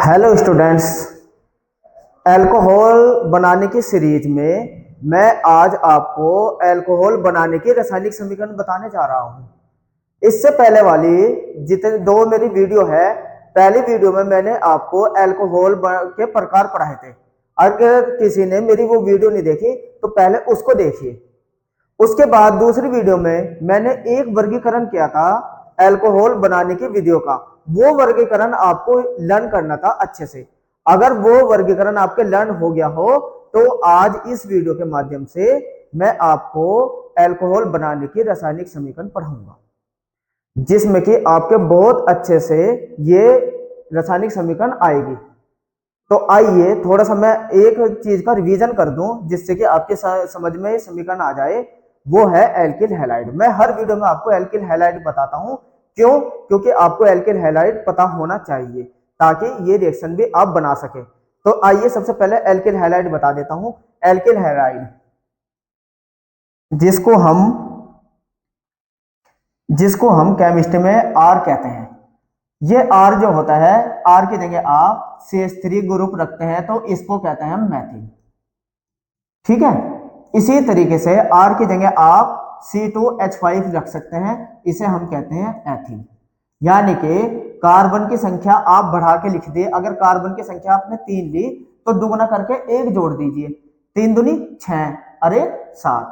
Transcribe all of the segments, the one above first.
Hello students, alcohol बनाने की series में मैं आज आपको अल्कोहल बनाने की रासायनिक समीकरण बताने जा रहा हूं। इससे पहले वाली जितने दो मेरी वीडियो है, पहली वीडियो में मैंने आपको अल्कोहल के प्रकार पढ़ाए थे। अगर किसी ने मेरी वो वीडियो नहीं देखी तो पहले उसको देखिए। उसके बाद दूसरी वीडियो में मैंने एक वर्गीकरण किया था अल्कोहल बनाने की विधियों का। वो वर्गीकरण आपको लर्न करना था अच्छे से। अगर वो वर्गीकरण आपके लर्न हो गया हो तो आज इस वीडियो के माध्यम से मैं आपको अल्कोहल बनाने की रासायनिक समीकरण पढ़ाऊंगा, जिसमें कि आपके बहुत अच्छे से ये रासायनिक समीकरण आएगी। तो आइए थोड़ा सा मैं एक चीज का रिवीजन कर दूं जिससे कि आपके समझ में समीकरण आ जाए। वो है एल्किल हैलाइड। मैं हर वीडियो में आपको एल्किल हैलाइड बताता हूं। क्यों? क्योंकि आपको एल्किल हैलाइड पता होना चाहिए ताकि ये रिएक्शन भी आप बना सके। तो आइए सबसे पहले एल्किल हैलाइड बता देता हूं। एल्किल हैलाइड जिसको हम केमिस्ट्री में आर कहते हैं। ये आर जो होता है, आर की जगह आप CH3 ग्रुप रखते हैं तो इसको कहते हैं मैथिल। ठीक है, इसी तरीके से आर की जगह आप C2H5 रख सकते हैं, इसे हम कहते हैं एथिल। यानी कि कार्बन की संख्या आप बढ़ा के लिख दिए। अगर कार्बन की संख्या आपने 3 ली तो दुगुना करके 1 जोड़ दीजिए। 3 दूनी 6, अरे 7,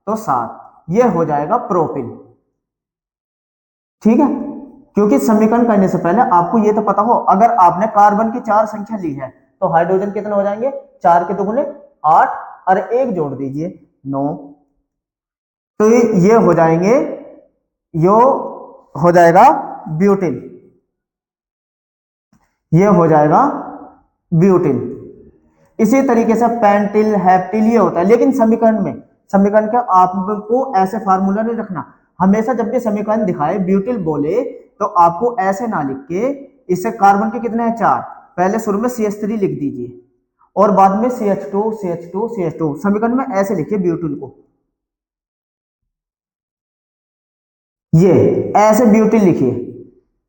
तो 7 ये हो जाएगा प्रोपिल। ठीक है, क्योंकि समीकरण करने से पहले आपको यह तो पता हो, अगर आपने कार्बन की 4 संख्या ली है तो हाइड्रोजन कितने हो जाएंगे? 4 के दुगुने 8, और 1 जोड़ दीजिए 9, तो ये हो जाएंगे, यो हो जाएगा ब्यूटिल। ये हो जाएगा ब्यूटिल। इसी तरीके से पेंटिल, हेप्टिल ये होता है। लेकिन समीकरण का आपको ऐसे फार्मूला नहीं रखना। हमेशा जब भी समीकरण दिखाए ब्यूटिल बोले तो आपको ऐसे ना लिख के, इससे कार्बन के कितने हैं? 4, पहले शुरू में CH3 लिख दीजिए और बाद में CH2 CH2 CH2। समीकरण में ऐसे लिखिए ब्यूटिल को, ये ऐसे ब्यूटिल लिखिए।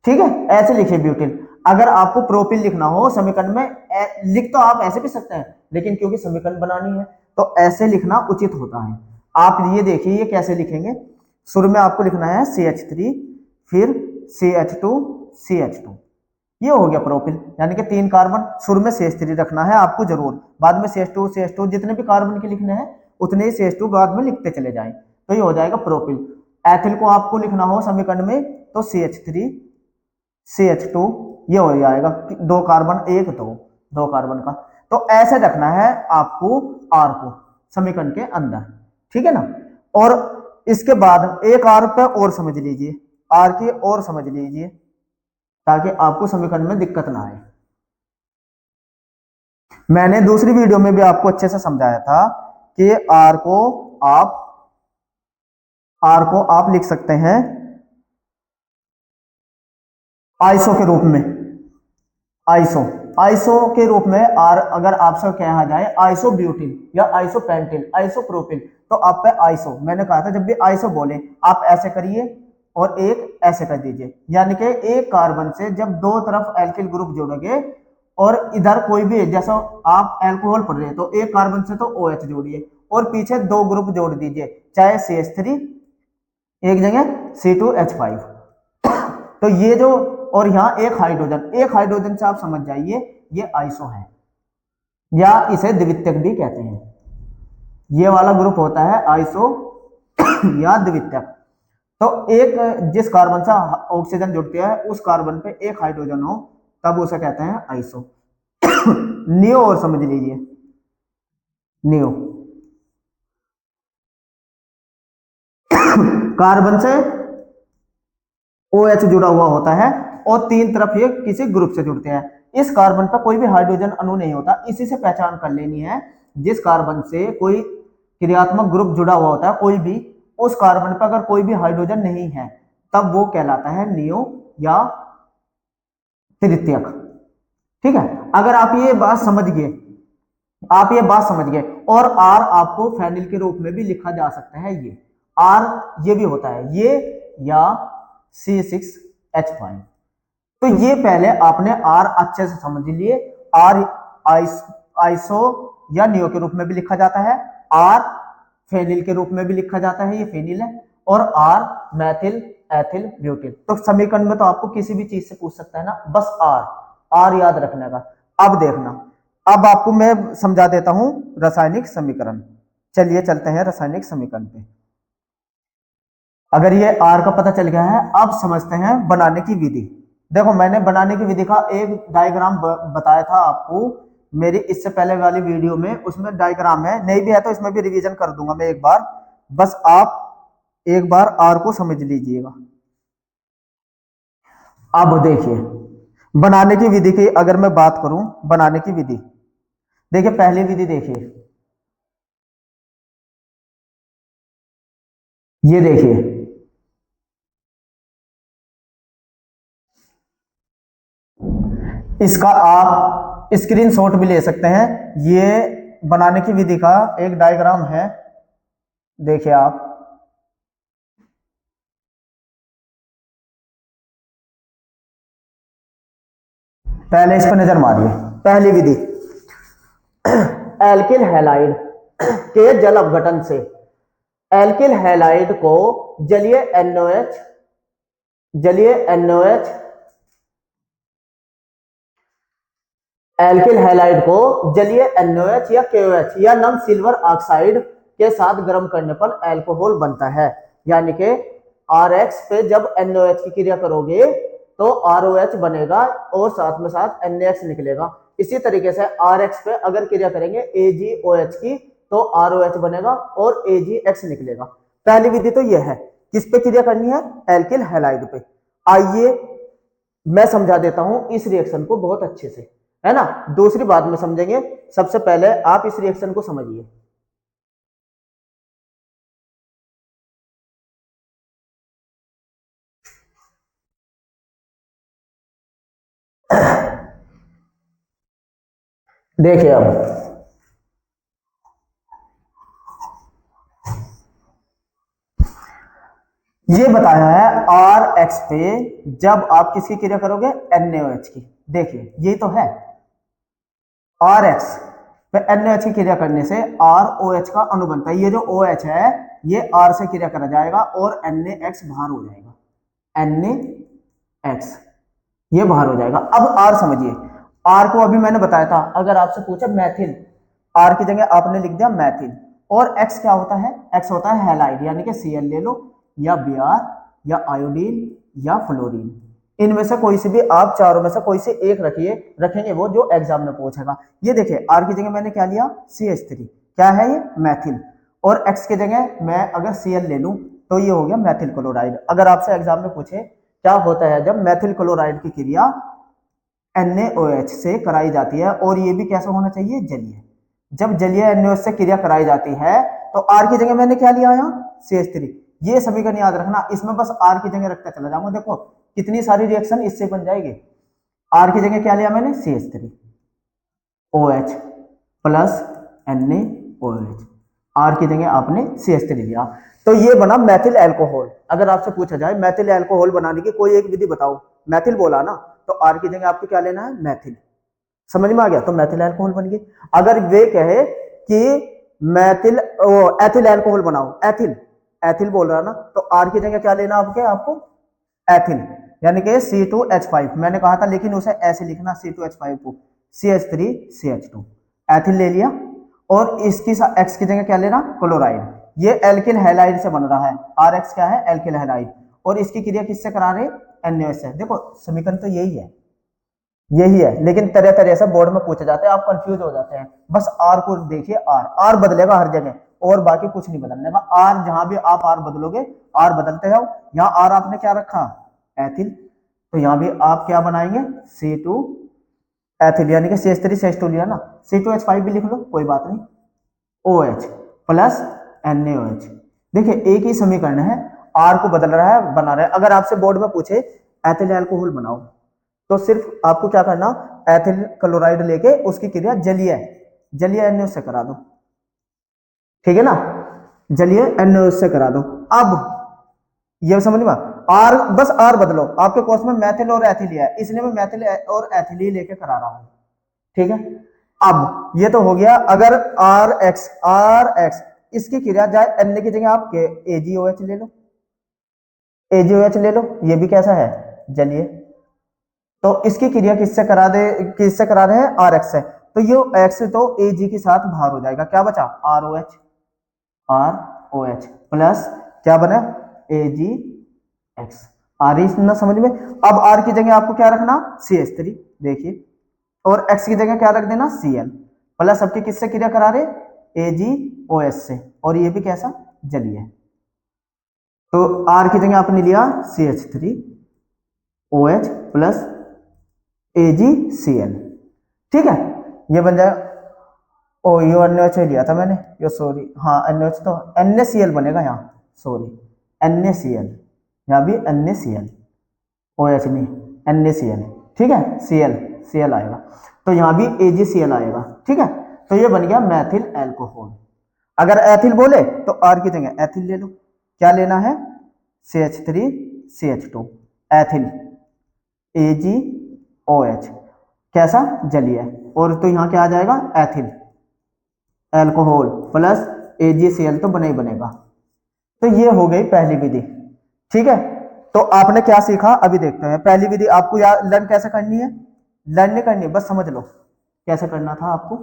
ठीक है, ऐसे लिखिए ब्यूटिल। अगर आपको प्रोपिल लिखना हो समीकरण में, लिख तो आप ऐसे भी सकते हैं, लेकिन क्योंकि समीकरण बनानी है तो ऐसे लिखना उचित होता है। आप ये देखिए ये कैसे लिखेंगे। शुरू में आपको लिखना है CH3, फिर CH2 CH2, ये हो गया प्रोपिल। यानी कि 3 कार्बन। शुरू में CH3 रखना है आपको जरूर, बाद में CH2 CH2 जितने भी कार्बन के लिखने हैं उतने ही CH2 बाद में लिखते चले जाएं, तो ये हो जाएगा प्रोपिल। एथिल को आपको लिखना हो समीकरण में तो CH3 CH2 ये हो जाएगा 2 कार्बन 1 2 कार्बन का। तो ऐसे रखना है आपको आर को समीकरण के अंदर। ठीक है ना? और इसके बाद एक आर पे और समझ लीजिए, आर की और समझ लीजिए ताकि आपको समीकरण में दिक्कत ना आए। मैंने दूसरी वीडियो में भी आपको अच्छे से समझाया था कि आर को आप लिख सकते हैं आइसो के रूप में। आइसो के रूप में आर अगर आपसे कहा जाए आइसो ब्यूटिल या आइसो पेंटिल, आइसो प्रोपिल, तो आप पे आइसो। मैंने कहा था जब भी आइसो बोले आप ऐसे करिए और एक ऐसे कर दीजिए। यानी कि एक कार्बन से जब दो तरफ एल्किल ग्रुप जोड़ोगे और इधर कोई भी, जैसा आप अल्कोहल पढ़ रहे हैं तो एक कार्बन से तो OH जोड़िए और पीछे 2 ग्रुप जोड़ दीजिए, चाहे CH3 एक जगह C2H5। तो ये जो, और यहां एक हाइड्रोजन से आप समझ जाइए ये आइसो है, या इसे द्वितीयक भी कहते हैं। ये वाला ग्रुप होता है आइसो या द्वितीयक। तो एक जिस कार्बन से ऑक्सीजन जुड़ती है उस कार्बन पे एक हाइड्रोजन हो तब उसे कहते हैं आइसो। नियो और समझ लीजिए, नियो कार्बन से OH जुड़ा हुआ होता है और 3 तरफ ये किसी ग्रुप से जुड़ते हैं। इस कार्बन पर कोई भी हाइड्रोजन अणु नहीं होता। इसी से पहचान कर लेनी है, जिस कार्बन से कोई क्रियात्मक ग्रुप जुड़ा हुआ होता है कोई भी, उस कार्बन पर अगर कोई भी हाइड्रोजन नहीं है तब वो कहलाता है नियो या तृतीयक। ठीक है, अगर आप ये बात समझ गए, और आर आपको फेनिल के रूप में भी लिखा जा सकता है। ये आर ये भी होता है, ये या C6H5। तो ये पहले आपने आर अच्छे से समझ लिए। आर आइसो या नियो के रूप में भी लिखा जाता है, आर फेनिल के रूप में भी लिखा जाता है, ये फेनिल है, और आर मैथिल एथिल ब्यूटिल। तो समीकरण में तो आपको किसी भी चीज से पूछ सकता है ना, बस आर याद रखने का। अब देखना, अब आपको मैं समझा देता हूं रासायनिक समीकरण। चलिए चलते हैं रासायनिक समीकरण पे। अगर ये आर का पता चल गया है, अब समझते हैं बनाने की विधि। देखो मैंने बनाने की विधि का एक डायग्राम बताया था आपको मेरी इससे पहले वाली वीडियो में, उसमें डायग्राम है, नहीं भी है तो इसमें भी रिवीजन कर दूंगा मैं एक बार, बस आप एक बार आर को समझ लीजिएगा। अब देखिए बनाने की विधि की अगर मैं बात करूं, बनाने की विधि देखिए, पहली विधि देखिए, ये देखिए, इसका आप स्क्रीनशॉट भी ले सकते हैं। ये बनाने की विधि का एक डायग्राम है, देखिए आप, पहले इस पर नजर मारिए। पहली विधि, एल्किल हैलाइड के जल अपघटन से एल्किल हैलाइड को जलीय NOH एल्किल हैलाइड को जलीय NOH या KOH या नम सिल्वर ऑक्साइड के साथ गर्म करने पर अल्कोहल बनता है। यानी कि RX पे जब NOH की क्रिया करोगे तो ROH बनेगा और साथ में साथ NaX निकलेगा। इसी तरीके से RX पे अगर क्रिया करेंगे AgOH की तो ROH बनेगा और AgX निकलेगा। पहली विधि तो यह है, किस पे क्रिया करनी है, एल्किल हैलाइड पे। आइए मैं समझा देता हूं इस रिएक्शन को बहुत अच्छे से, है ना, दूसरी बात में समझेंगे, सबसे पहले आप इस रिएक्शन को समझिए। देखिए अब ये बताया है RX पे जब आप किसकी क्रिया करोगे, NaOH की। देखिए ये तो है, RX पे NaOH की क्रिया करने से ROH का अणु बनता है। ये जो OH है ये R से क्रिया करा जाएगा और NaX बाहर हो जाएगा, NaX ये बाहर हो जाएगा। अब R समझिए, R को अभी मैंने बताया था, अगर आपसे पूछा मैथिल, R की जगह आपने लिख दिया मैथिल, और X क्या होता है, X होता है हैलाइड, यानी कि Cl ले लो या Br या आयोडीन या फ्लोरीन, इनमें से कोई से भी आप चारों में से कोई से एक रखेंगे वो जो एग्जाम में पूछेगा। ये देखिए R की जगह मैंने क्या लिया, CH3, क्या है ये, मैथिल, और X की जगह मैं अगर Cl ले लूं तो ये हो गया मैथिल क्लोराइड। अगर आपसे एग्जाम में पूछे क्या होता है जब मैथिल क्लोराइड की क्रिया NaOH से कराई जाती है, और ये भी कैसा होना चाहिए, जलीय। जब जलीय NaOH से क्रिया कराई जाती है तो R की जगह मैंने क्या लिया यहाँ, CH3। ये समीकरण याद रखना, इसमें बस R की जगह रखता चला जाऊंगा, देखो कितनी सारी रिएक्शन इससे बन जाएगी। R की जगह क्या लिया मैंने, CH3, OH plus NaOH, R की जगह आपने CH3 लिया, तो ये बना मैथिल अल्कोहल। अगर आपसे पूछा जाए मैथिल अल्कोहल बनाने की कोई एक विधि बताओ, मैथिल बोला ना, तो R की जगह आपको क्या लेना है, मैथिल। समझ में आ गया, तो मैथिल अल्कोहल बन गई। अगर वे कहे कि मैथिल एथिल अल्कोहल बनाओ, एथिल बोल रहा ना, तो R की जगह क्या लेना आपको एथिल, यानी कि C2H5, मैंने कहा था लेकिन उसे ऐसे लिखना, C2H5 को CH3CH2, एथिल ले लिया, और इसकी X की जगह क्या लेना, क्लोराइड। ये एल्किल हैलाइड से बन रहा है, RX क्या है, एल्किल हैलाइड, और इसकी क्रिया किससे करा रहे, NaOH से। देखो समीकरण तो यही है, लेकिन तरह तरह से बोर्ड में पूछे जाते हैं, आप कंफ्यूज हो जाते हैं। बस R को देखिए, R बदलेगा हर जगह, और बाकी कुछ नहीं बदलने का। R जहां भी आप R बदलोगे, R बदलते जाओ। यहाँ R आपने क्या रखा, एथिल, तो यहाँ भी आप क्या बनाएंगे, C2 एथिल, यानी कि CH3CH2 लिया ना, C2H5 भी लिख लो, कोई बात नहीं, OH प्लस NaOH। देखिए एक ही समीकरण है, R को बदल रहा है, बना रहा है। अगर आपसे बोर्ड में पूछे एथिल अल्कोहल बनाओ, तो सिर्फ आपको क्या करना, एथिल क्लोराइड लेके उसकी क्रिया जलीय NaOH से करा दो, ठीक है ना, जलीय NaOH से करा दो। अब ये समझ में आर, बस आर बदलो। आपके कोर्स में मैथिल और एथिल है, इसलिए मैं मैथिल और एथिल ही लेके करा रहा हूं, ठीक है। अब ये तो हो गया। अगर आर एक्स इसकी क्रिया जाए एन की जगह आप एजीओएच ले लो, एजीओएच ले लो, ये भी कैसा है, जलीय। तो इसकी क्रिया किससे करा दे, किससे करा रहे हैं, आर एक्स से। तो ये एक्स तो एजी के साथ बाहर हो जाएगा, क्या बचा, आर ओ एच प्लस क्या बना, एजी एक्स। आ रही ना समझ में। अब आर की जगह आपको क्या रखना, CH3, देखिए, और एक्स की जगह क्या रख देना, Cl प्लस सबके किससे क्रिया करा रहे, AgOS से, और ये भी कैसा, जलीय है। तो आर की जगह आपने लिया CH3OH प्लस AgCl, ठीक है, ये बन जाएगा। ओ यो NaOH लिया था मैंने, यो सॉरी, हाँ NaOH तो NaCl बनेगा यहाँ, सॉरी NaCl, यहाँ भी NaCl, OH नहीं NaCl, ठीक है, Cl आएगा, तो यहाँ भी AgCl आएगा, ठीक है। तो ये बन गया मैथिल एल्कोहल। अगर एथिल बोले तो आर की जगह एथिल ले लो, क्या लेना है, CH3CH2 एथिल, AgOH कैसा, जलीय, और तो यहाँ क्या आ जाएगा, एथिल एल्कोहल प्लस AgCl तो बने ही बनेगा। तो ये हो गई पहली विधि, ठीक है। तो आपने क्या सीखा अभी देखते हैं। पहली विधि आपको याद लर्न कैसे करनी है, लर्न नहीं करनी, बस समझ लो कैसे करना था आपको।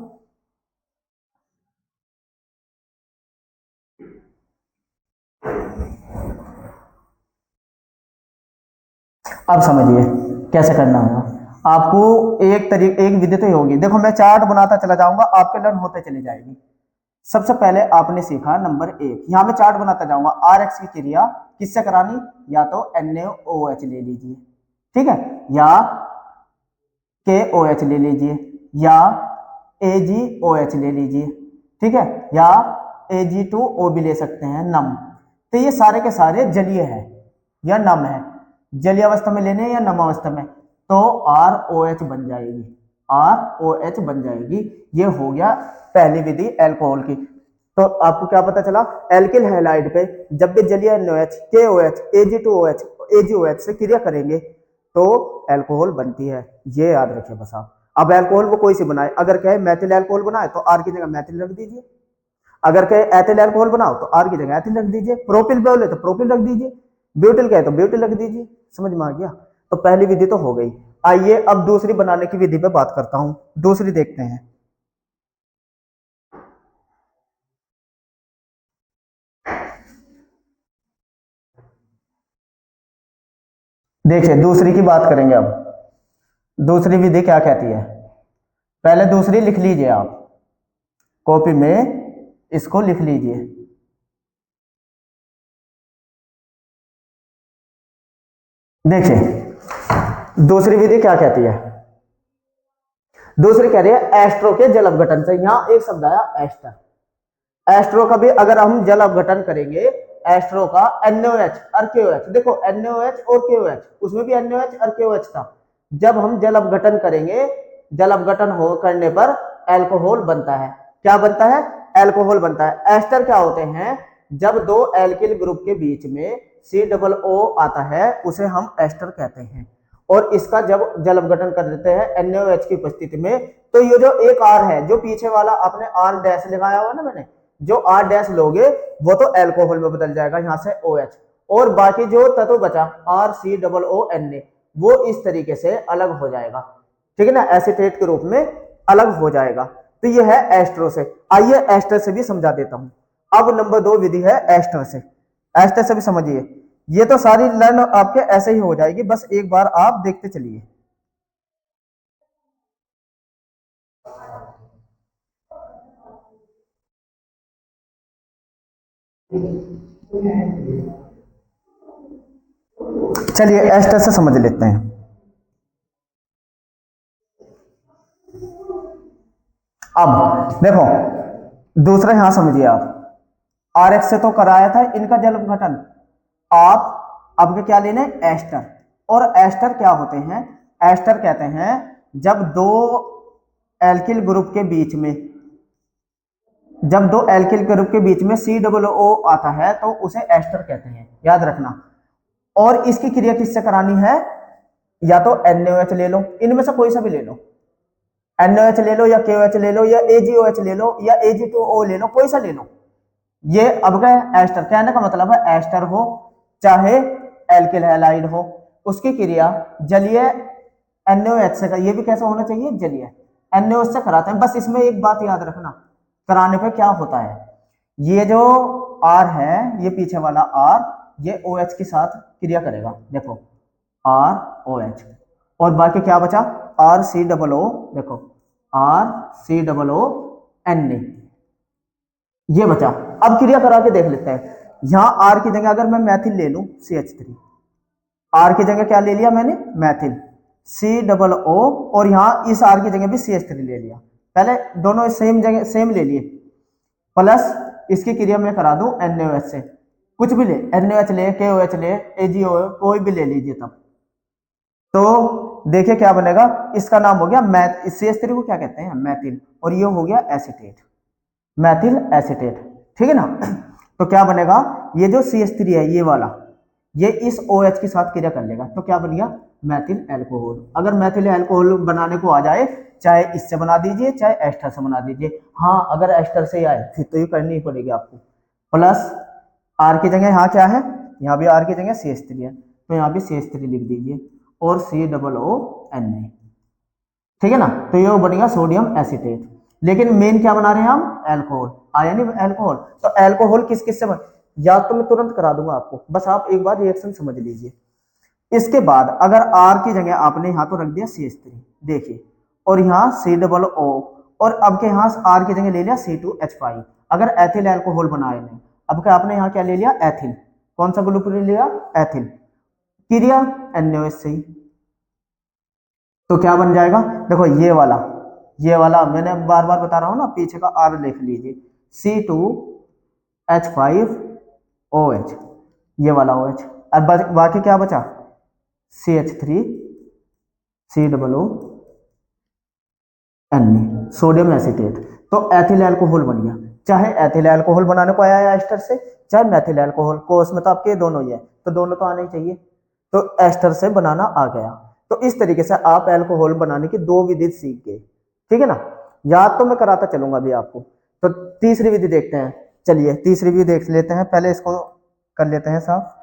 अब समझिए कैसे करना है आपको। एक विधि तो होगी, देखो मैं चार्ट बनाता चला जाऊंगा, आपके लर्न होते चली जाएगी। सबसे पहले आपने सीखा नंबर 1, यहां मैं चार्ट बनाता जाऊंगा। आर एक्स की क्रिया किससे करानी, या तो NaOH ले लीजिए, ठीक है, या KOH ले लीजिए, या AgOH ले लीजिए, ठीक है, या Ag2O भी ले सकते हैं, नम। तो ये सारे के सारे जलीय है या नम है, जलीय अवस्था में लेने या नम अवस्था में, तो ROH बन जाएगी, ROH बन जाएगी। ये हो गया पहली विधि एल्कोहल की। तो आपको क्या पता चला, एल्किल हैलाइड पे जब भी जलीय NaOH, KOH, Ag2OH, AgOH से क्रिया करेंगे तो एल्कोहल बनती है, ये याद रखिए बस आप। अब एल्कोहल वो कोई सी बनाए, अगर कहे मैथिल एल्कोहल बनाए तो आर की जगह मैथिल रख दीजिए, अगर कहे एथिल एल्कोहल बनाओ तो आर की जगह एथिल रख दीजिए, प्रोपिल बोले तो प्रोपिल रख दीजिए, ब्यूटिल कहे तो ब्यूटिल रख दीजिए, समझ में आ गया। तो पहली विधि तो हो गई। आइए अब दूसरी बनाने की विधि पे बात करता हूं, दूसरी देखते हैं। देखिए दूसरी की बात करेंगे अब। दूसरी विधि क्या कहती है, पहले दूसरी लिख लीजिए आप, कॉपी में इसको लिख लीजिए। देखिए दूसरी विधि क्या कहती है, दूसरी कह रही है एस्ट्रो के जल अपघटन से। यहां एक शब्द आया एस्टर, एस्ट्रो का भी अगर हम जल अपघटन करेंगे, एस्ट्रो का NaOH और KOH, देखो NaOH और KOH, उसमें भी NaOH और KOH था। जब हम जल अपघटन करेंगे, जल अपघटन हो करने पर एल्कोहल बनता है, क्या बनता है, एल्कोहल बनता है। एस्टर क्या होते हैं, जब दो एल्किल ग्रुप के बीच में COO आता है उसे हम एस्टर कहते हैं, और इसका जब जल अपघटन कर देते हैं NaOH की उपस्थिति में, तो ये जो एक R है, जो पीछे वाला आपने R डैश लगाया हुआ ना मैंने, जो R डैश लोगे वो तो एल्कोहल में बदल जाएगा यहां से OH, और बाकी जो तत्व बचा RCOONA वो इस तरीके से अलग हो जाएगा, ठीक है ना, एसीटेट के रूप में अलग हो जाएगा। तो ये है एस्टर से। आइए एस्टर से भी समझा देता हूं। अब नंबर 2 विधि है एस्टर से, एस्टर से भी समझिए। ये तो सारी लर्न आपके ऐसे ही हो जाएगी, बस एक बार आप देखते चलिए। चलिए एस्टर से समझ लेते हैं। अब देखो दूसरा यहां समझिए आप, RX से तो कराया था इनका जल अपघटन, आप अब क्या लेने, एस्टर। और एस्टर क्या होते हैं, एस्टर कहते हैं जब दो एल्किल ग्रुप के बीच में, जब दो एल्किल ग्रुप के बीच में COO आता है तो उसे एस्टर कहते हैं, याद रखना। और इसकी क्रिया किससे करानी है, या तो NaOH ले लो, इनमें से कोई सा भी ले लो, NaOH ले लो या KOH ले लो या AgOH ले लो या Ag2O ले लो, कोई सा ले लो। ये अब गए एस्टर, कहने का मतलब है एस्टर हो चाहे एल्किल हैलाइड हो, उसकी क्रिया जलीय NaOH से, ये भी कैसा होना चाहिए, जलीय NaOH से कराते हैं। बस इसमें एक बात याद रखना, कराने पे क्या होता है, ये जो R है, ये पीछे वाला R, ये OH के साथ क्रिया करेगा, देखो ROH, और बाकी क्या बचा RCOO, देखो RCOO Na, ये बचा। अब क्रिया करा के देख लेते हैं। यहां R की जगह अगर मैं मैथिल ले लूं CH3, R की जगह क्या ले लिया मैंने, मैथिल, COO, और यहां इस R की जगह भी CH3 ले लिया, पहले दोनों सेम जगह सेम ले लिए, प्लस इसकी क्रिया में करा दूं NaOH से, कुछ भी ले, NaOH ले, KOH ले, AgOH कोई भी ले लीजिए, तब तो देखिए क्या बनेगा, इसका नाम हो गया मैथ, CH3 को क्या कहते हैं, मैथिल, और ये हो गया एसीटेट, मैथिल एसीटेट, ठीक है ना। तो क्या बनेगा, ये जो CH3 है ये वाला, ये इस OH के साथ क्रिया कर लेगा, तो क्या बन गया, मैथिल अल्कोहल। अगर मैथिल अल्कोहल बनाने को आ जाए, चाहे इससे बना दीजिए चाहे एस्टर से बना दीजिए, हाँ अगर एस्टर से आए फिर तो ये करनी ही पड़ेगी आपको, प्लस R की जगह यहाँ क्या है, यहाँ भी R की जगह CH3 है, तो यहाँ भी CH3 लिख दीजिए, और COONA, ठीक है ना। तो ये बनेगा सोडियम एसीटेट। लेकिन मेन क्या बना रहे हैं हम, अल्कोहल, आयनिक अल्कोहल। तो अल्कोहल किस किस से बन, या तो मैं तुरंत करा दूंगा आपको, बस आप एक बार रिएक्शन समझ लीजिए। इसके बाद अगर R की जगह आपने यहाँ तो रख दिया CH3, देखिए, और यहाँ COO, और अब के यहाँ R की जगह ले लिया C2H5, अगर एथिल अल्कोहल बनाए नहीं, अब क्या आपने यहाँ क्या ले लिया, एथिल, कौन सा ग्रुप ले लिया, एथिल, क्रिया NaOH से ही, तो क्या बन जाएगा, देखो ये वाला मैंने बार बार बता रहा हूं ना, पीछे का R लिख लीजिए, C2H5OH, ये वाला OH, और बाकी क्या बचा, CH3 COO Na, sodium acetate. तो एथिल अल्कोहल बन गया। चाहे एथिल अल्कोहल बनाने को आया है एस्टर से, चाहे मैथिल अल्कोहल को, उसमें तो आपके दोनों ही है, तो दोनों तो आने ही चाहिए, तो एस्टर से बनाना आ गया। तो इस तरीके से आप अल्कोहल बनाने की दो विधि सीख गए, ठीक है ना। याद तो मैं कराता चलूंगा अभी आपको। तो तीसरी विधि देखते हैं, चलिए तीसरी विधि देख लेते हैं, पहले इसको कर लेते हैं साफ।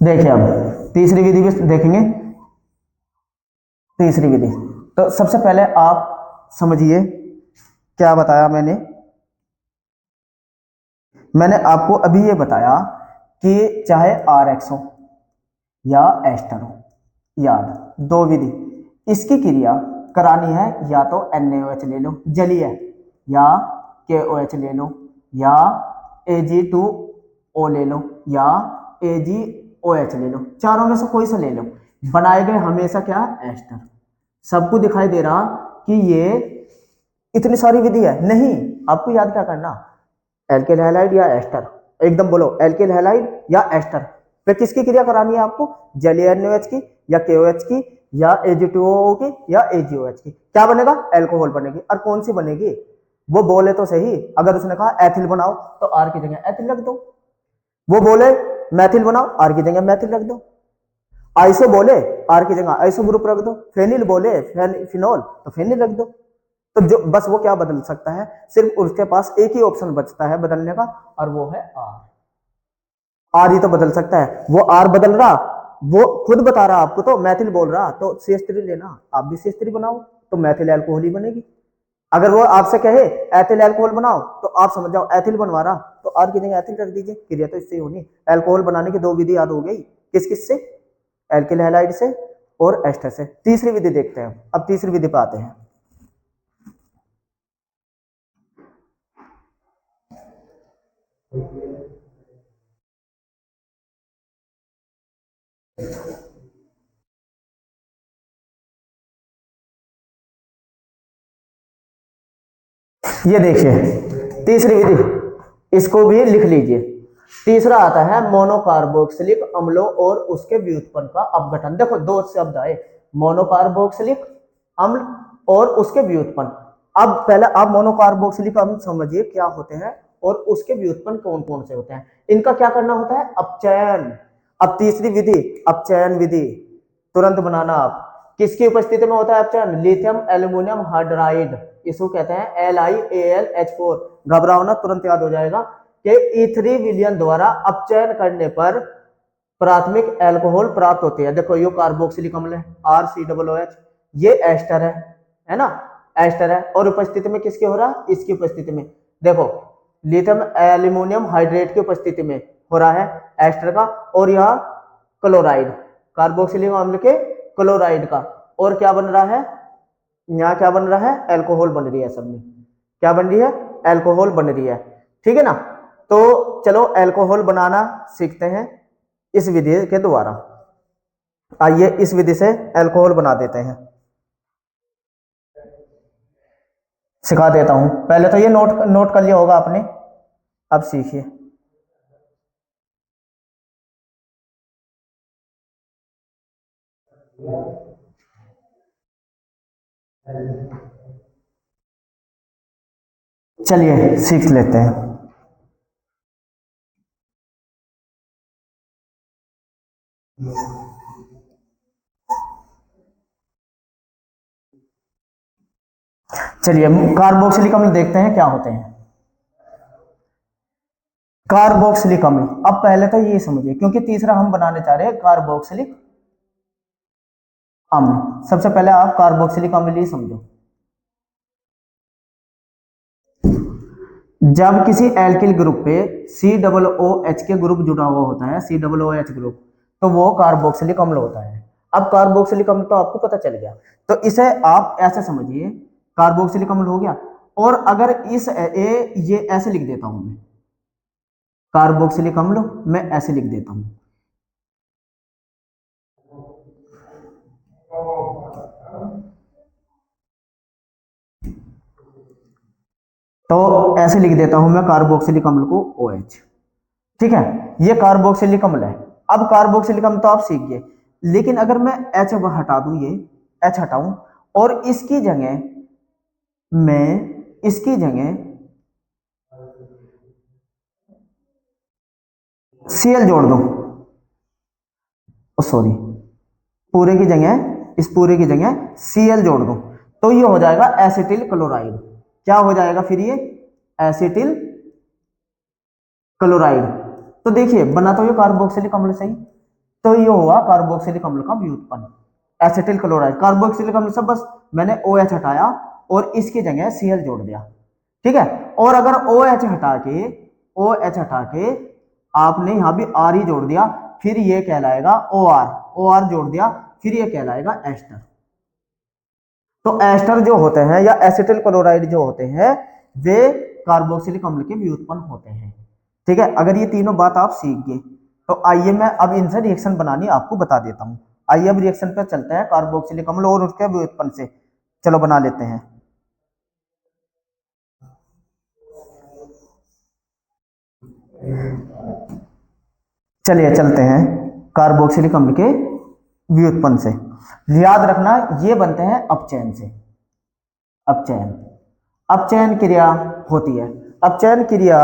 देखिए अब तीसरी विधि भी देखेंगे। तीसरी विधि, तो सबसे पहले आप समझिए क्या बताया मैंने। मैंने आपको अभी ये बताया कि चाहे RX हो या एस्टर हो, याद दो विधि, इसकी क्रिया करानी है, या तो NaOH ले लो जलीय, या KOH ले लो, या Ag2O ले लो, या AgOH ले लो, चारों में से कोई सा ले लो, बनाए गए हमेशा क्या, एस्टर। सबको दिखाई दे रहा कि ये इतनी सारी विधि है, नहीं, आपको याद क्या करना, एल्किल हैलाइड या एस्टर, एकदम बोलो एल्किल हैलाइड या एस्टर पे किसकी क्रिया करानी है आपको, जलीय NaOH की या KOH की या Ag2O की या AgOH की, क्या बनेगा, अल्कोहल बनेगी। और कौन सी बनेगी, वो बोले तो सही, अगर उसने कहा एथिल बनाओ तो R की जगह एथिल रख दो, वो बोले मैथिल बनाओ R की जगह मैथिल रख दो, आइसो बोले R की जगह आइसो ग्रुप रख दो, फेनिल बोले फिनोल तो फेनिल रख दो। तो जो बस वो क्या बदल सकता है, सिर्फ उसके पास एक ही ऑप्शन बचता है बदलने का, और वो है R ही तो बदल सकता है। वो R बदल रहा, वो खुद बता रहा आपको, तो मैथिल बोल रहा, तो CH3 लेना, आप भी CH3 बनाओ तो मैथिल अल्कोहल ही बनेगी। अगर वो आपसे कहे एथिल अल्कोहल बनाओ, तो आप समझ जाओ एथिल बनवा रहा, तो R की जगह एथिल रख दीजिए, क्रिया तो इससे होनी। अल्कोहल बनाने की दो विधि याद हो गई, किस किस से, एल्किल हैलाइड से और एस्टर से। तीसरी विधि देखते हैं, अब तीसरी विधि पे आते हैं। ये देखिए तीसरी विधि, इसको भी लिख लीजिए। तीसरा आता है मोनोकार्बोक्सिलिक अम्लों और उसके व्युत्पन्न का अपघटन। देखो दो शब्द आए, मोनोकार्बोक्सिलिक अम्ल और उसके व्युत्पन्न। अब पहले आप मोनोकार्बोक्सिलिक अम्ल समझिए क्या होते हैं और उसके व्युत्पन्न कौन कौन से होते हैं। इनका क्या करना होता है, अपचयन। अब तीसरी विधि अपचयन विधि, तुरंत बनाना। आप किसकी उपस्थिति में होता है अपचयन, लिथियम एल्यूमिनियम हाइड्राइड, इसको कहते हैं LiAlH4। घबराओ ना, तुरंत याद हो जाएगा कि E3 विलयन द्वारा अपचयन करने पर प्राथमिक अल्कोहल प्राप्त होती है। देखो ये कार्बोक्सिलिक अम्ल है RCOOH, ये एस्टर है ना, एस्टर है। और उपस्थिति में किसके हो रहा है, इसकी उपस्थिति में देखो लिथियम एल्यूमिनियम हाइड्रेट की उपस्थिति में हो रहा है एस्टर का, और यह क्लोराइड, कार्बोक्सिलिक अम्ल के क्लोराइड का। और क्या बन रहा है, यहाँ क्या बन रहा है, अल्कोहल बन रही है। सब में क्या बन रही है, अल्कोहल बन रही है। ठीक है ना। तो चलो अल्कोहल बनाना सीखते हैं इस विधि के द्वारा। आइए इस विधि से अल्कोहल बना देते हैं, सिखा देता हूं। पहले तो ये नोट नोट कर लिया होगा आपने, अब सीखिए। चलिए सीख लेते हैं। चलिए कार्बोक्सिलिक अम्ल देखते हैं क्या होते हैं। कार्बोक्सिलिक अम्ल, अब पहले तो ये समझिए क्योंकि तीसरा हम बनाने चाह रहे हैं कार्बोक्सिलिक अम्ल। सबसे पहले आप कार्बोक्सिलिक अम्ल ही समझो। जब किसी एल्किल ग्रुप पे COOH के ग्रुप जुड़ा हुआ होता है, COOH ग्रुप, तो वो कार्बोक्सिलिक अम्ल होता है। अब कार्बोक्सिलिक अम्ल तो आपको पता चल गया, तो इसे आप ऐसे समझिए कार्बोक्सिलिक अम्ल हो गया। और अगर ये ऐसे लिख देता हूं मैं, कार्बोक्सिलिक अम्ल मैं ऐसे लिख देता हूं, तो ऐसे लिख देता हूं मैं कार्बोक्सिलिक अम्ल को OH। ठीक है, ये कार्बोक्सिलिक अम्ल है। अब कार्बोक्सिलिक अम्ल तो आप सीख गए, लेकिन अगर मैं H हटा दूं, ये H हटाऊं और इसकी जगह Cl जोड़ दूं, सॉरी, पूरे की जगह, इस पूरे की जगह Cl जोड़ दूं, तो ये हो जाएगा एसिटिल क्लोराइड। क्या हो जाएगा फिर ये, एसिटिल क्लोराइड। तो देखिए बना तो ये कार्बोक्सिलिक अम्ल सही, तो ये हुआ कार्बोक्सिलिक अम्ल का व्युत्पन्न एसिटिल क्लोराइड। कार्बोक्सिलिक अम्ल से बस मैंने OH हटाया और इसकी जगह Cl जोड़ दिया। ठीक है, और अगर OH हटा के आपने यहां भी R ही जोड़ दिया, फिर ये कहलाएगा OR जोड़ दिया, फिर ये कहलाएगा एस्टर। तो एस्टर जो होते हैं या एसिटिल क्लोराइड जो होते हैं वे कार्बोक्सिलिक अम्ल के व्युत्पन्न होते हैं। ठीक है, अगर ये तीनों बात आप सीख गए तो आइए मैं अब इनसे रिएक्शन बनानी आपको बता देता हूं। आइए अब रिएक्शन पे चलते हैं कार्बोक्सिलिक अम्ल और उसके व्युत्पन्न से, चलो बना लेते हैं। चलिए चलते हैं कार्बोक्सिलिक अम्ल के व्युत्पन्न से। याद रखना ये बनते हैं अपचयन से। अपचयन, अपचयन क्रिया होती है। अपचयन क्रिया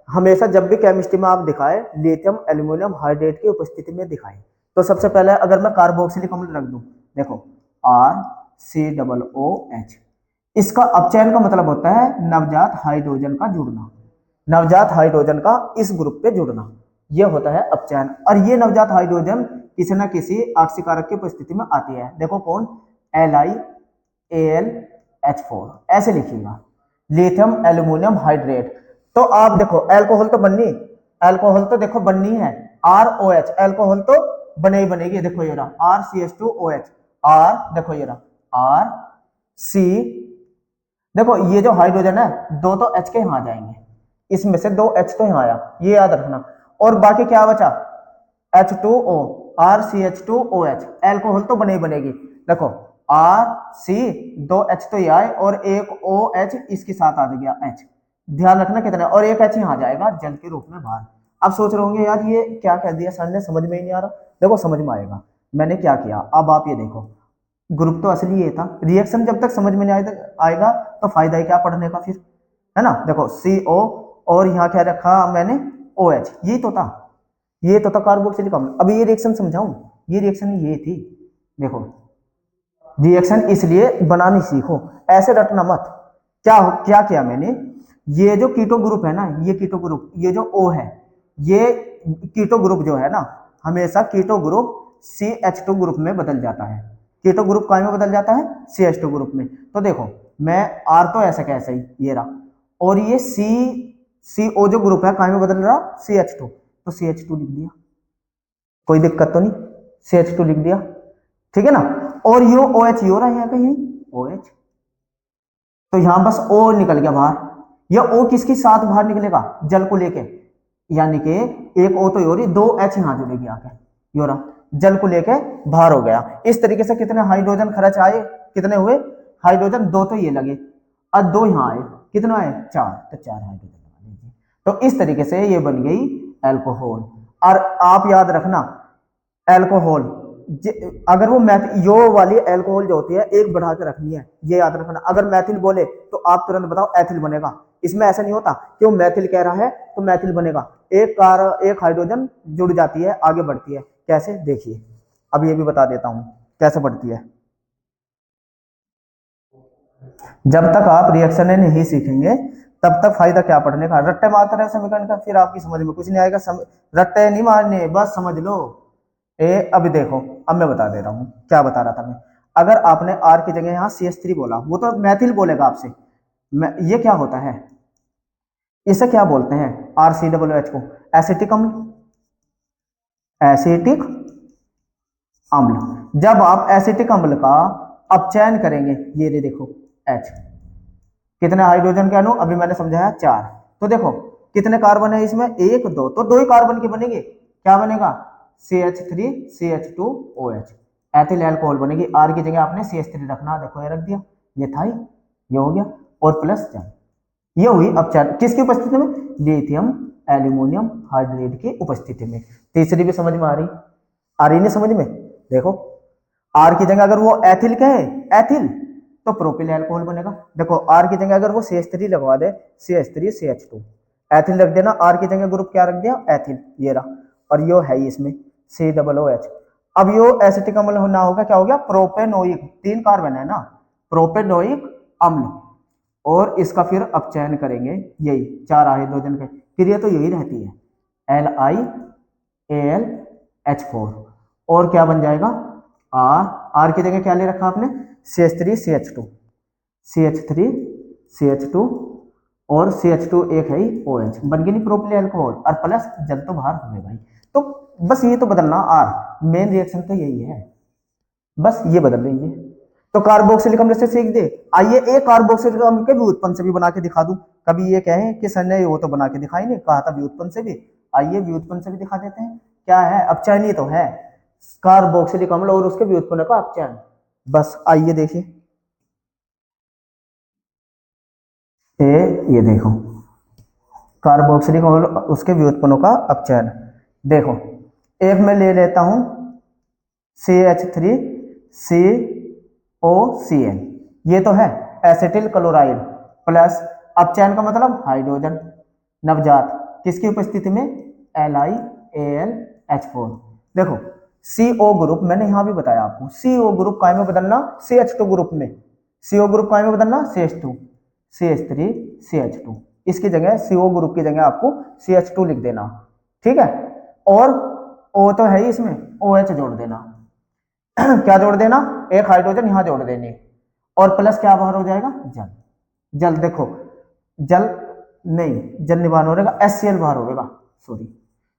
हमेशा जब भी केमिस्ट्री में आप दिखाए लिथियम एल्यूमिनियम हाइड्रेट की उपस्थिति में दिखाएं। तो सबसे पहले अगर मैं कार्बोक्सिलिक अम्ल रख दूं, देखो RCOOH, इसका अपचयन का मतलब होता है नवजात हाइड्रोजन का जुड़ना, नवजात हाइड्रोजन का इस ग्रुप पे जुड़ना, यह होता है अपचयन। और ये नवजात हाइड्रोजन किसी न किसी ऑक्सीकारक की उपस्थिति में आती है। देखो कौन, LiAlH4 ऐसे लिखिएगा, लिथियम एल्यूमिनियम हाइड्रेट। तो आप देखो अल्कोहल तो बननी, अल्कोहल तो देखो बननी है ROH, अल्कोहल तो बने ही बनेगी। देखो ये रहा RCH2OH, R देखो ये रहा RC, देखो ये जो हाइड्रोजन है दो तो H के यहां आ जाएंगे, इसमें से दो H तो यहां आया, ये याद रखना। और बाकी क्या बचा, H2O, RCH2OH, अल्कोहल तो बने ही बनेगी। देखो RC, दो H तो ये आए और एक OH इसके साथ आ गया H, ध्यान रखना कितना, और एक H यहां जाएगा जल के रूप में बाहर। अब सोच रहे होंगे यार ये क्या कह दिया सर ने, समझ में ही नहीं आ रहा। देखो समझ में आएगा मैंने क्या किया, अब आप ये देखो ग्रुप तो असली ये था। रिएक्शन जब तक समझ में नहीं आएगा तो फायदा है क्या पढ़ने का फिर, है ना। देखो CO और यहाँ क्या रखा मैंने OH, ये तो था, ये तो था कार्बोक्सिलिक अम्ल। अब ये रिएक्शन समझाऊं, ये रिएक्शन ये थी। देखो रिएक्शन इसलिए बनानी सीखो, ऐसे रटना मत। क्या क्या किया मैंने, ये जो कीटो ग्रुप है ना, ये कीटो ग्रुप, ये जो O है, ये कीटो ग्रुप जो है ना, हमेशा कीटो ग्रुप CH2 ग्रुप में बदल जाता है। कीटो ग्रुप काय में बदल जाता है, CH2 ग्रुप में। तो देखो मैं R तो ऐसा कैसा ही ये रहा, और ये CO जो ग्रुप है काय में बदल रहा, CH2, तो CH2 लिख दिया, कोई दिक्कत तो नहीं, CH2 लिख दिया, ठीक है ना। और यो OH यो रहा है कहीं OH, तो यहां बस O निकल गया बाहर। यह O किसके साथ बाहर निकलेगा, जल को लेके, यानी कि एक O तो यो रही, दो H यहां जुड़ेगी आके, यो रहा जल को लेके बाहर हो गया। इस तरीके से कितने हाइड्रोजन खर्च आए, कितने हुए हाइड्रोजन, दो तो ये लगे और दो यहां आए, कितना आए, चार, तो चार हाइड्रोजन लगा लीजिए। तो इस तरीके से ये बन गई एल्कोहल। और आप याद रखना एल्कोहल, अगर वो यो वाली एल्कोहल जो होती है एक बढ़ा के रखनी है, ये याद रखना। अगर मैथिल बोले तो आप तुरंत बताओ एथिल बनेगा। इसमें ऐसा नहीं होता कि वो मैथिल कह रहा है तो मैथिल बनेगा। एक हाइड्रोजन जुड़ जाती है, आगे बढ़ती है, कैसे देखिए, अब ये भी बता देता हूं कैसे बढ़ती है। जब तक आप रिएक्शन नहीं सीखेंगे तब तक फायदा क्या पढ़ने का, रट्टे मारते रहे समीकरण का, फिर आपकी समझ में कुछ नहीं आएगा। रट्टे नहीं मारने, बस समझ लो। अभी देखो, अब मैं बता दे रहा हूं क्या बता रहा था मैं। अगर आपने R की जगह यहाँ CH3 बोला, वो तो मैथिल बोलेगा आपसे। ये क्या होता है, इसे क्या बोलते हैं, RCOOH को, एसिटिक अम्ल, एसिटिक अम्ल। जब आप एसिटिक अम्ल का अपचयन करेंगे, ये देखो H, कितने हाइड्रोजन के अणु, अभी मैंने समझाया चार। तो देखो कितने कार्बन है इसमें, एक दो, तो दो ही कार्बन के बनेंगे, क्या बनेगा, CH3 CH2OH, एथिल अल्कोहल बनेगी। R की जगह आपने CH3 रखना, देखो ये रख दिया, ये था ही, ये हो गया, और प्लस चार, ये हुई अपचयन किसकी उपस्थिति में, लिथियम एल्यूमिनियम हाइड्रेट की उपस्थिति में। तीसरी भी समझ में आ रही नहीं समझ में। देखो R की जगह अगर वो एथिल कहे, एथिल, तो प्रोपिल अल्कोहल बनेगा। देखो R की जगह अगर वो CH3 लगवा दे, CH3 CH2, एथिल रख देना, R की जगह ग्रुप क्या रख दिया, एथिल, ये रहा, और यो है इसमें COOH। अब यो एसिटिक अम्ल होना होगा, क्या हो गया, प्रोपेनोइक, तीन कार्बन है ना, प्रोपेनोइक अम्ल, और इसका फिर अपचयन करेंगे, यही चार हाइड्रोजन के, क्रिया तो यही रहती है, LiAlH4, और क्या बन जाएगा, R की जगह क्या ले रखा आपने, CH3 CH2, CH3 CH2, और CH2 एक है OH, बन गई नहीं प्रोपिल अल्कोहल, और प्लस जल तो बाहर हो भाई। तो बस ये तो बदलना R, मेन रिएक्शन तो यही है, बस ये बदल लेंगे। तो कार्बोक्सिलिक अम्ल से सीख दे। आइए एक कार्बोक्सिलिक अम्ल के व्युत्पन्न से भी बना के दिखा दूं। कभी ये कहें कि सर ने वो तो बना के दिखाई नहीं, कहा था व्युत्पन्न से भी, आइए व्युत्पन्न से भी दिखा देते हैं। क्या है, अपचयन ही तो है, कार्बोक्सिलिक अम्ल और उसके व्युत्पन्न का अपचयन। बस आइए देखिए, ये देखो कार्बोक्सिलिक अम्ल उसके व्युत्पन्नों का अपचयन। देखो एक मैं ले लेता हूं CH3COCl, ये तो है एसिटिल क्लोराइड, प्लस अपचयन का मतलब हाइड्रोजन नवजात, किसकी उपस्थिति में, LiAlH4। देखो CO ग्रुप मैंने यहां भी बताया आपको, CO ग्रुप काय में बदलना, CH2 ग्रुप में, CO ग्रुप काय में बदलना, CH2 CH3 CH2, इसकी जगह CO ग्रुप की जगह आपको CH2 लिख देना, ठीक है। और O तो है ही इसमें, OH जोड़ देना क्या जोड़ देना, एक हाइड्रोजन यहां जोड़ देनी, और प्लस क्या बाहर हो जाएगा, जल। जल देखो, जल नहीं, जल निवारण हो जाएगा, HCl बाहर होगा, सॉरी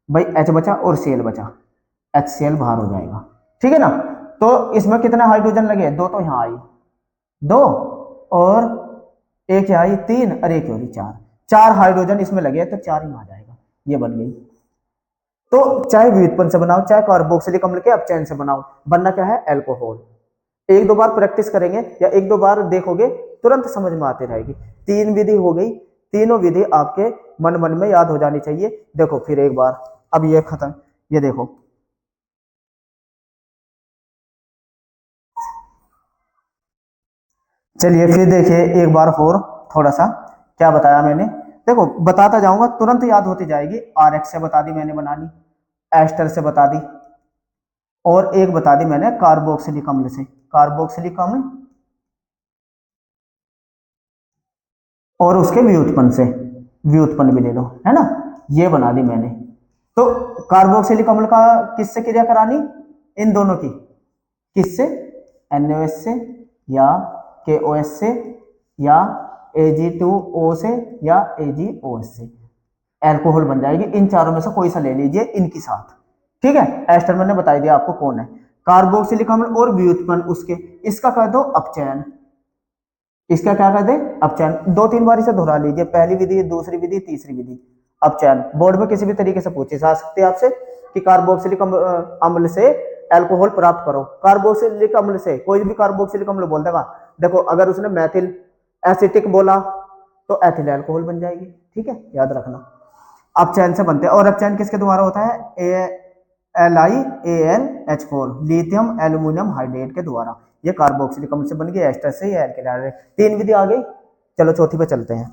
भाई, H बचा और Cl बचा, HCl बाहर हो जाएगा, ठीक है ना। तो इसमें कितने हाइड्रोजन लगे, दो तो यहां आई, दो, और एक यहाँ आई, तीन, और एक और चार, चार हाइड्रोजन इसमें लगे तो चार ही आ जाएगा, ये बन गई। तो चाहे व्युत्पन्न से बनाओ चाहे कार्बोक्सिलिक अम्ल के अपचयन से बनाओ, बनना क्या है, एल्कोहल। एक दो बार प्रैक्टिस करेंगे या एक दो बार देखोगे तुरंत समझ में आती रहेगी। तीन विधि हो गई, तीनों विधि आपके मन मन में याद हो जानी चाहिए। देखो फिर एक बार, अब ये खत्म, ये देखो चलिए फिर देखिए एक बार और थोड़ा सा क्या बताया मैंने। देखो बताता जाऊंगा, तुरंत याद होती जाएगी। आर एक्स से बता दी मैंने बनानी, एस्टर से बता दी, और एक बता दी मैंने कार्बोक्सिलिक अम्ल से। कार्बोक्सिलिक अम्ल और उसके व्युत्पन्न से, व्युत्पन्न भी ले लो, है ना। ये बना दी मैंने। तो कार्बोक्सिलिक अम्ल का किससे क्रिया करानी, इन दोनों की। किससे, NaOH से या KOH से या Ag2O से या AgOH से एल्कोहल बन जाएगी। इन चारों में से कोई सा ले लीजिए इनके साथ, ठीक है। एस्टर मैंने बता दिया आपको कौन है। कार्बोक्सिलिक अम्ल और व्युत्पन्न उसके, इसका कर दो अपचयन। इसका क्या कर दे, अपचयन। दो तीन बार इसे दोहरा लीजिए, पहली विधि, दूसरी विधि, तीसरी विधि। अपचयन बोर्ड में किसी भी तरीके से पूछे जा सकते हैं आपसे कि कार्बोक्सिलिक अम्ल से एल्कोहल प्राप्त करो। कार्बोक्सिलिक अम्ल से कोई भी कार्बोक्सिलिक अम्ल बोल देगा। देखो अगर उसने मैथिल एसिटिक बोला तो एथिल अल्कोहल बन जाएगी, ठीक है, याद रखना। अपचयन से बनते हैं। और अपचयन किसके द्वारा होता है, LiAlH4 लिथियम एल्यूमिनियम हाइड्रेट के द्वारा। ये कार्बोक्सिलिक अम्ल से बन गई, एस्टर से ये एल्किल हाइड्रेट। तीन विधि आ गई। चलो चौथी पे चलते हैं।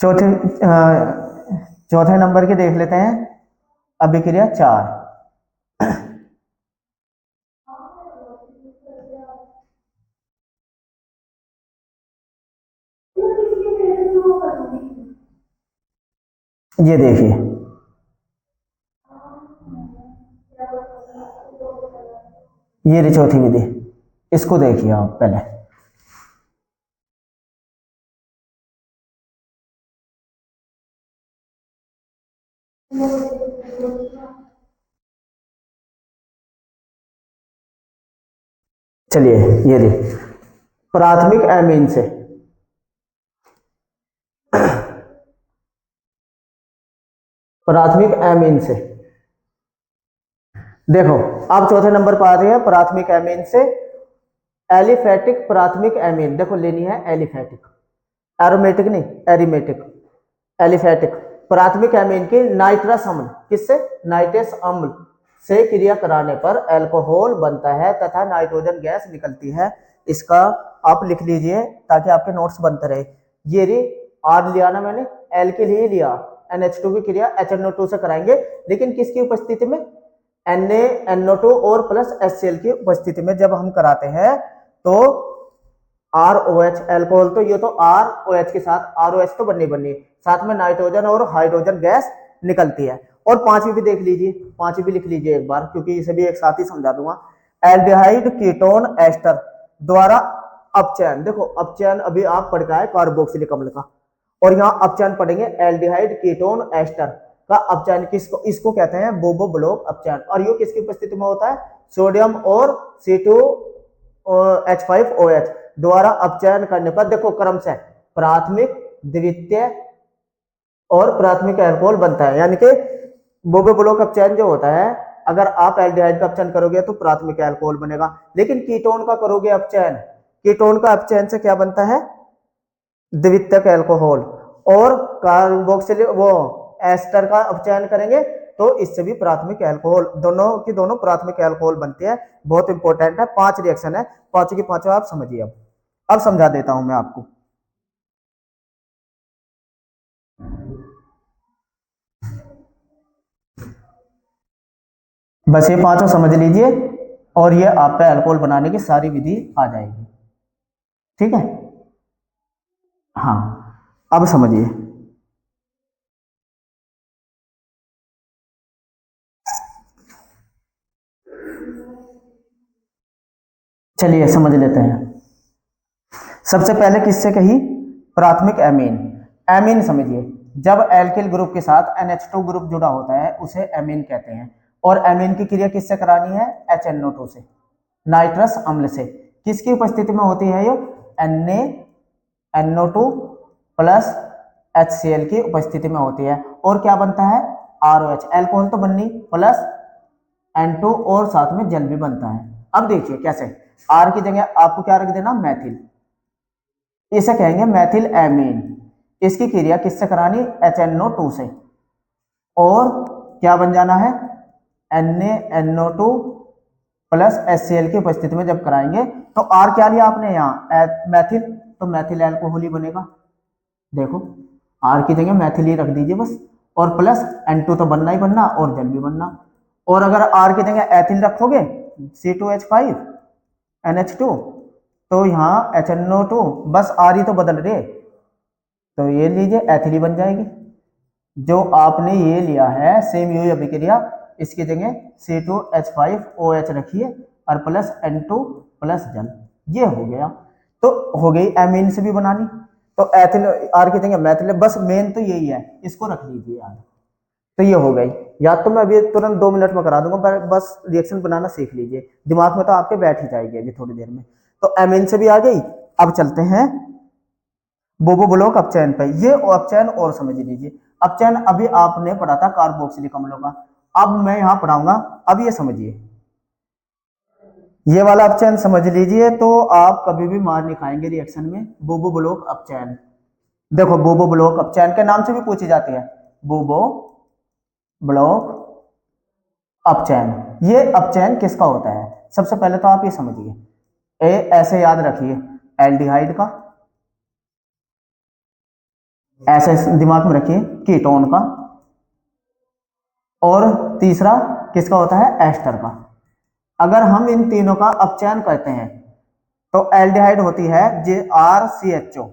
चौथे चौथे नंबर की देख लेते हैं, अभिक्रिया 4। ये देखिए, ये रही चौथी विधि। इसको देखिए आप पहले। चलिए ये रही प्राथमिक एमीन से, प्राथमिक एमीन से। देखो आप चौथे नंबर पर आ रहे हैं प्राथमिक एमीन से। एलिफेटिक प्राथमिक एमीन, देखो लेनी है एलिफेटिक, एरोमेटिक नहीं, एरिमेटिक। एलिफेटिक प्राथमिक एमीन की नाइट्रस अम्ल, किससे, नाइट्रस अम्ल से क्रिया कराने पर अल्कोहल बनता है तथा नाइट्रोजन गैस निकलती है। इसका आप लिख लीजिए ताकि आपके नोट्स बनते रहे। ये री आर लिया ना मैंने, एल के लिए लिया, NH2 की क्रिया HNO2 से कराएंगे, लेकिन किसकी उपस्थिति में, NaNO2 और प्लस HCl की उपस्थिति में जब हम कराते हैं तो ROH एल्कोहल, तो ये तो ROH के साथ ROH तो बननी साथ में नाइट्रोजन और हाइड्रोजन गैस निकलती है। और पांचवी भी देख लीजिए, पांचवी भी लिख लीजिए एक बार, क्योंकि इसे भी एक साथ ही समझा दूंगा। एल्डिहाइड कीटोन एस्टर द्वारा अपचयन। देखो अपचयन अभी आप पढ़ का है कार्बोक्सिलिक अम्ल का, और यहाँ अपचयन पढ़ेंगे एल्डिहाइड कीटोन एस्टर का अपचयन। किसको, इसको कहते हैं बोबो ब्लॉक अपचयन। और ये किसकी उपस्थिति में होता है, सोडियम और C2H5OH द्वारा अपचयन करने पर देखो क्रम से प्राथमिक, द्वितीय और प्राथमिक अल्कोहल बनता है। यानी कि बोबो ब्लॉक अपचयन जो होता है, अगर आप एल्डिहाइड का अपचयन करोगे तो प्राथमिक अल्कोहल बनेगा, लेकिन कीटोन का करोगे अपचयन, कीटोन का अपचयन से क्या बनता है, द्वितीयक अल्कोहल। और कार्बोक्सिलिक वो एस्टर का अपचयन करेंगे तो इससे भी प्राथमिक अल्कोहल, दोनों की दोनों प्राथमिक अल्कोहल बनती है। बहुत इंपॉर्टेंट है, 5 रिएक्शन है, पांचों की पांचों आप समझिए। अब समझा देता हूं मैं आपको। बस ये पांचों समझ लीजिए और ये आप पे अल्कोहल बनाने की सारी विधि आ जाएगी, ठीक है। हाँ अब समझिए। चलिए समझ लेते हैं। सबसे पहले किससे कही, प्राथमिक एमीन। एमीन समझिए, जब एल्किल ग्रुप के साथ NH2 ग्रुप जुड़ा होता है उसे एमीन कहते हैं। और एमीन की क्रिया किससे करानी है, HNO2 से, नाइट्रस अम्ल से। किसकी उपस्थिति में होती है ये, NaNO2 प्लस HCl की उपस्थिति में होती है। और क्या बनता है, ROH एल्कोहल तो बननी, प्लस N2 और साथ में जल भी बनता है। अब देखिए कैसे, R की जगह आपको क्या रख देना, मैथिल, इसे कहेंगे मैथिल एमीन। इसकी क्रिया किससे करानी, HNO2 से, और क्या बन जाना है, NaNO2 प्लस HCl की उपस्थिति में जब कराएंगे तो R क्या लिया आपने यहाँ मैथिल, तो मैथिल एल्कोहल ही बनेगा। देखो R की जगह मैथिल ही रख दीजिए बस, और प्लस N2 तो बनना ही बनना और जल भी बनना। और अगर R की जगह एथिल रखोगे C2H5 NH2 तो यहाँ HNO2 बस R ही तो बदल रहे, तो ये लीजिए एथिली बन जाएगी। जो आपने ये लिया है सेम यही अभिक्रिया, इसकी जगह C2H5OH रखिए और प्लस N2 प्लस जल, ये हो गया। तो हो गई एमीन से भी बनानी, तो एथिल R की जगह मैथिल, बस मेन तो यही है, इसको रख लीजिए याद। तो ये हो गई, या तो मैं अभी तुरंत 2 मिनट में करा दूंगा, पर बस रिएक्शन बनाना सीख लीजिए, दिमाग में तो आपके बैठ ही जाएगी अभी थोड़ी देर में। तो एमीन से भी आ गई। अब चलते हैं बोबो ब्लॉक अपचयन पे। ये अपचयन और समझ लीजिए, अपचयन अभी आपने पढ़ा था कार्बोक्सिलिक अम्लों का, अब मैं यहां पढ़ाऊंगा, अब ये समझिए, ये वाला अपचयन समझ लीजिए तो आप कभी भी मार नहीं खाएंगे रिएक्शन में। बोबो ब्लॉक अपचयन, देखो बोबो ब्लॉक अपचयन के नाम से भी पूछी जाती है, बोबो ब्लॉक अपचयन। ये अपचयन किसका होता है, सबसे पहले तो आप ये समझिए, ए ऐसे याद रखिए एल्डिहाइड का, ऐसे दिमाग में रखिए कीटोन का, और तीसरा किसका होता है, एस्टर का। अगर हम इन तीनों का अपचयन करते हैं तो एल्डिहाइड होती है JrCHO,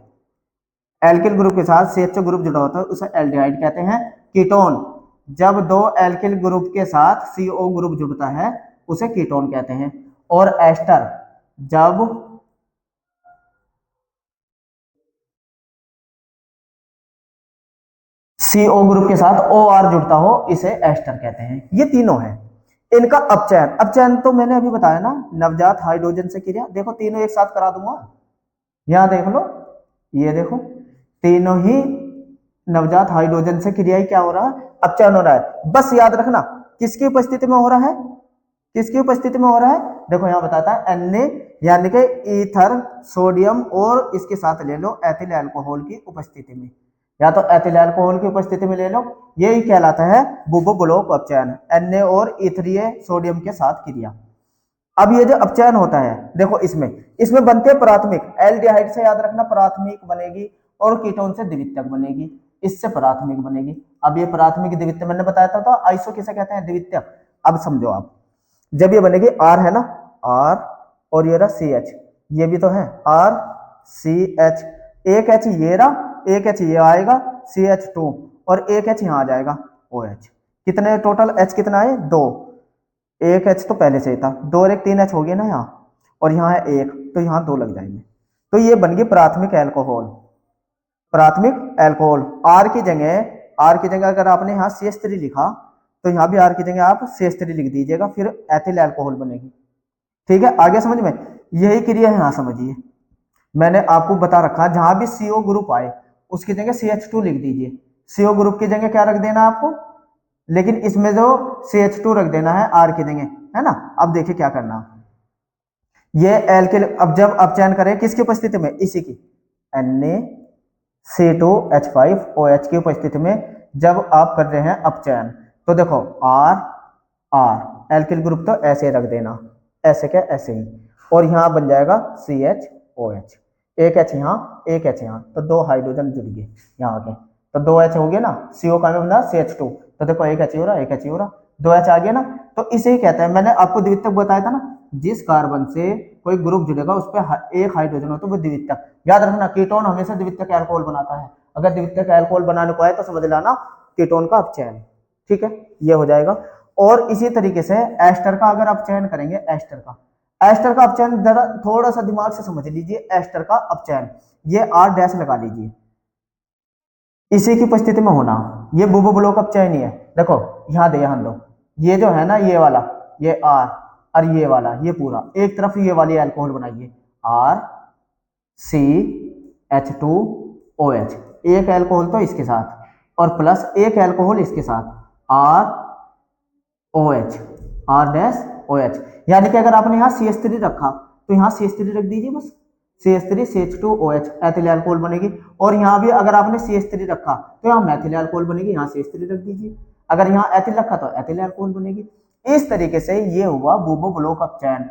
एल्किल ग्रुप के साथ CHO ग्रुप जुड़ा होता है उसे एल्डिहाइड कहते हैं। कीटोन, जब दो एल्किल ग्रुप के साथ CO ग्रुप जुड़ता है उसे कीटोन कहते हैं। और एस्टर, जब CO ग्रुप के साथ OR जुड़ता हो इसे एस्टर कहते हैं। ये तीनों हैं इनका अपचयन। अपचयन तो मैंने अभी बताया ना, नवजात हाइड्रोजन से क्रिया, देखो तीनों एक साथ करा दूंगा, यहां देख लो, ये देखो तीनों ही नवजात हाइड्रोजन से क्रिया क्या हो रहा है, अपचयन हो रहा है। बस याद रखना किसकी उपस्थिति में हो रहा है, किसकी उपस्थिति में हो रहा है, देखो यहां बताता है Na यानी कि ईथर सोडियम और इसके साथ ले लो एथिल अल्कोहल की उपस्थिति में, या तो एथिल अल्कोहल की उपस्थिति में ले लो, यही कहलाता है बोबो ब्लॉक अपचयन, Na और ईथरीय सोडियम के साथ क्रिया। अब ये जो अपचयन होता है देखो इसमें बनते हैं प्राथमिक, एल्डिहाइड से याद रखना प्राथमिक बनेगी और कीटोन से द्वितीयक बनेगी, इससे प्राथमिक बनेगी। अब ये प्राथमिक द्वितीयक मैंने बताया था, तो आइसो किसे कहते हैं, द्वितीयक। अब समझो आप, जब ये बनेगी R है ना, R और ये रहा CH, ये भी तो है RCH, एक H ये रहा, एक H ये आएगा CH2 और एक H यहाँ आ जाएगा OH। कितने टोटल H कितना है, 2, एक H तो पहले से ही था, 2 और 1 3 H हो गए ना यहाँ, और यहाँ है 1 तो यहाँ 2 लग जाएंगे, तो ये बन गई प्राथमिक एल्कोहल। प्राथमिक एल्कोहल R की जगह अगर आपने यहाँ CH3 लिखा तो यहाँ भी R की जगह आप CH3 लिख दीजिएगा, फिर एथिल अल्कोहल बनेगी। ठीक है, आगे समझ में, यही क्रिया है यहाँ समझिए, मैंने आपको बता रखा जहां भी CO ग्रुप आए उसकी जगह CH2 लिख दीजिए, CO ग्रुप की जगह क्या रख देना आपको, लेकिन इसमें जो CH2 रख देना है R की जगह, है ना। अब देखिए क्या करना, ये एल्किल, अब जब अपचयन करें किसकी उपस्थिति में, इसी की NaC2H5OH की उपस्थिति में जब आप कर रहे हैं अपचयन, तो देखो R एल्किल ग्रुप तो ऐसे रख देना, ऐसे क्या ऐसे ही, और यहां बन जाएगा CHOH, एक H यहाँ एक H यहाँ, तो 2 हाइड्रोजन जुड़ गए यहाँ आगे, तो 2 H हो गया ना, CO का बना CH2, तो देखो एक H हो रहा, एक H हो रहा, 2 H आ गया ना। तो इसे ही कहते हैं, मैंने आपको द्वितीयक बताया था ना, जिस कार्बन से कोई ग्रुप जुड़ेगा उस पर एक हाइड्रोजन हो तो वो द्वितीयक। याद रखना कीटोन हमेशा द्वितीयक अल्कोहल बनाता है, अगर द्वितीयक अल्कोहल बनाने को आए तो समझ लेना कीटोन का अपचयन। ठीक है, ये हो जाएगा। और इसी तरीके से एस्टर का अगर अपचयन करेंगे, एस्टर का अपचयन जरा थोड़ा सा दिमाग से समझ लीजिए, एस्टर का अपचयन ये R' लगा लीजिए, इसी की उपस्थिति में होना, ये बोबो ब्लॉक अपचयन ही है। देखो ध्यान दो, ये जो है ना ये वाला, ये R और ये वाला, ये पूरा एक तरफ ये वाली अल्कोहल बनाइए, RCH2OH, एक अल्कोहल तो इसके साथ और प्लस एक अल्कोहल इसके साथ ROH, R'OH, यानी कि अगर आपने यहाँ CH3 रखा तो यहाँ CH3 रख दीजिए बस, CH3 CH2OH एथिल अल्कोहल बनेगी। और यहाँ भी अगर आपने CH3 रखा तो यहाँ मैथिल अल्कोहल बनेगी, यहाँ CH3 रख दीजिए, अगर यहाँ एथिल रखा तो एथिल अल्कोहल बनेगी। इस तरीके से ये हुआ बुबो ब्लॉक अपचयन।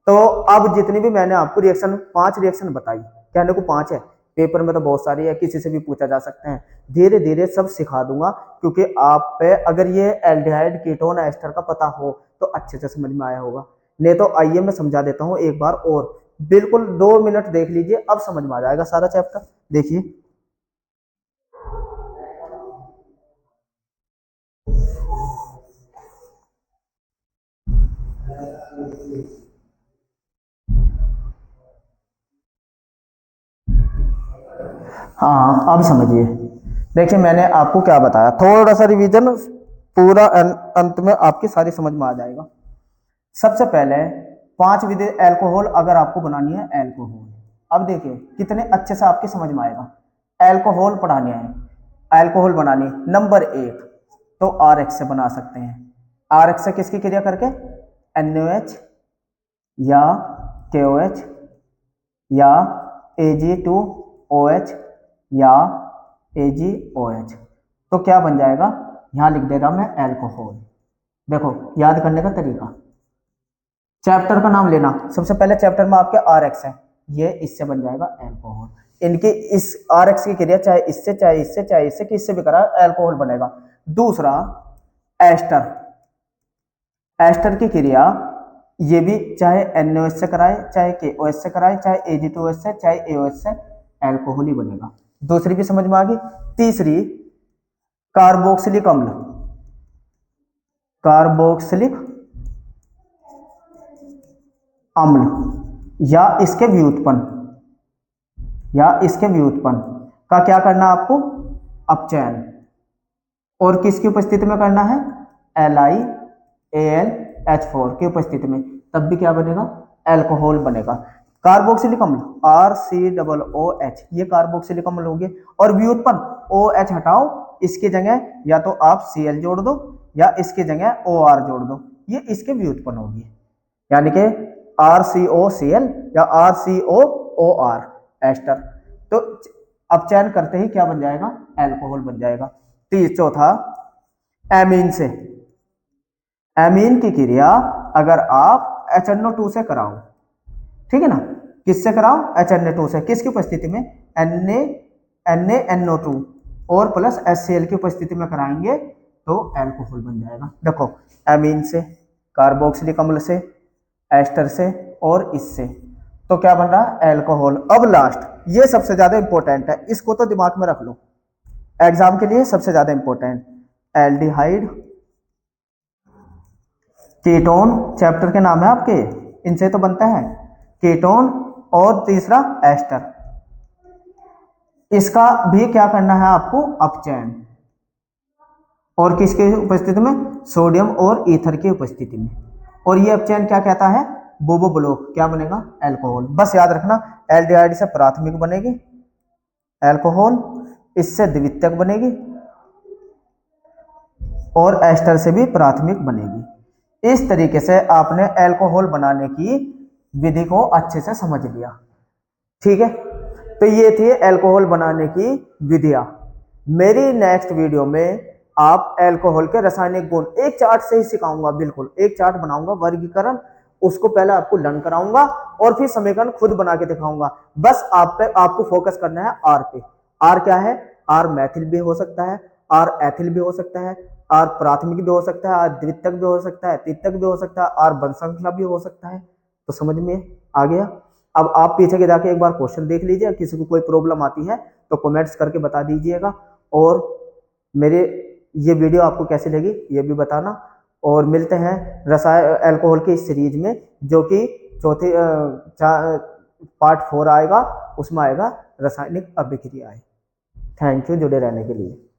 तो अब जितनी भी मैंने आपको रिएक्शन 5 रिएक्शन बताई, कहने को 5 है, पेपर में तो बहुत सारी है, किसी से भी पूछा जा सकते हैं, धीरे धीरे सब सिखा दूंगा, क्योंकि आप पे अगर ये एल्डिहाइड कीटोन एस्टर का पता हो तो अच्छे से समझ में आया होगा। नहीं तो आइए मैं समझा देता हूँ एक बार और, बिल्कुल 2 मिनट देख लीजिए, अब समझ में आ जाएगा सारा चैप्टर। देखिए हाँ अब समझिए। देखिए मैंने आपको क्या बताया, थोड़ा सा रिवीजन, पूरा अंत में आपकी सारी समझ में आ जाएगा। सबसे पहले 5 विधि एल्कोहल अगर आपको बनानी है एल्कोहल। अब देखिए कितने अच्छे से आपकी समझ में आएगा। एल्कोहल पढ़ाने हैं, एल्कोहल बनानी, नंबर 1 तो RX से बना सकते हैं। RX से किसकी क्रिया करके, NaOH या KOH या Ag2OH या AgOH, तो क्या बन जाएगा, यहां लिख दे रहा मैं एल्कोहल। देखो याद करने का तरीका, चैप्टर का नाम लेना, सबसे पहले चैप्टर में आपके RX है, ये इससे बन जाएगा एल्कोहल। इनकी इस RX की क्रिया चाहे इससे चाहे इससे चाहे इससे किससे भी करा एल्कोहल बनेगा। दूसरा एस्टर, एस्टर की क्रिया ये भी चाहे NaOH से कराए चाहे KOH से कराए चाहे Ag2OH से चाहे AOH से, एल्कोहल ही बनेगा। दूसरी भी समझ में आ गई। तीसरी कार्बोक्सिलिक अम्ल, कार्बोक्सिलिक अम्ल या इसके व्युत्पन्न का क्या करना आपको, अपचयन, और किसकी उपस्थिति में करना है, LiAlH4 की उपस्थिति में, तब भी क्या बनेगा, एल्कोहल बनेगा। कार्बोक्सिलिक अम्ल RCOOH, ये कार्बोक्सिलिक अम्ल हो गए, और व्युत्पन्न OH हटाओ, इसकी जगह या तो आप Cl जोड़ दो या इसकी जगह OR जोड़ दो, ये इसके व्युत्पन्न होगी, यानी कि RCOCl या RCOOR एस्टर। तो अपचयन करते ही क्या बन जाएगा, एल्कोहल बन जाएगा। चौथा एमीन से, एमीन की क्रिया अगर आप HNO2 से कराओ, ठीक है ना, किससे कराओ, HNO2 से, किसकी उपस्थिति में, NaNO2 और प्लस HCl की उपस्थिति में कराएंगे तो एल्कोहल बन जाएगा। देखो एमीन से, कार्बोक्सिलिक अम्ल से, एस्टर से और इससे, तो क्या बन रहा है, एल्कोहल। अब लास्ट, ये सबसे ज्यादा इंपॉर्टेंट है, इसको तो दिमाग में रख लो, एग्जाम के लिए सबसे ज्यादा इंपॉर्टेंट, एल्डिहाइड कीटोन, चैप्टर के नाम है आपके, इनसे तो बनता है कीटोन, और तीसरा एस्टर, इसका भी क्या करना है आपको, अपचयन, और किसके उपस्थिति में, सोडियम और ईथर की उपस्थिति में, और ये अपचयन क्या कहता है, बुबो ब्लॉक, क्या बनेगा, एल्कोहल। बस याद रखना, एल्डिहाइड से प्राथमिक बनेगी एल्कोहल, इससे द्वितीयक बनेगी और एस्टर से भी प्राथमिक बनेगी। इस तरीके से आपने एल्कोहल बनाने की विधि को अच्छे से समझ लिया, ठीक है। तो ये थी एल्कोहल बनाने की विधियां। मेरी नेक्स्ट वीडियो में आप एल्कोहल के रासायनिक गुण एक चार्ट से ही सिखाऊंगा, बिल्कुल एक चार्ट बनाऊंगा, वर्गीकरण, उसको पहले आपको लर्न कराऊंगा और फिर समीकरण खुद बना के दिखाऊंगा। बस आपको फोकस करना है आर पे। आर क्या है, आर मैथिल भी हो सकता है, आर एथिल भी हो सकता है, आर प्राथमिक भी हो सकता है, आर द्वितीयक भी हो सकता है, तृतीयक भी हो सकता है, आर वंश श्रृंखला भी हो सकता है। तो समझ में आ गया। अब आप पीछे के जाके एक बार क्वेश्चन देख लीजिए, किसी को कोई प्रॉब्लम आती है तो कमेंट्स करके बता दीजिएगा, और मेरे ये वीडियो आपको कैसी लगी ये भी बताना। और मिलते हैं एल्कोहल की इस सीरीज में, जो कि चौथे पार्ट 4 आएगा, उसमें आएगा रासायनिक अभिक्रियाएं। थैंक यू जुड़े रहने के लिए।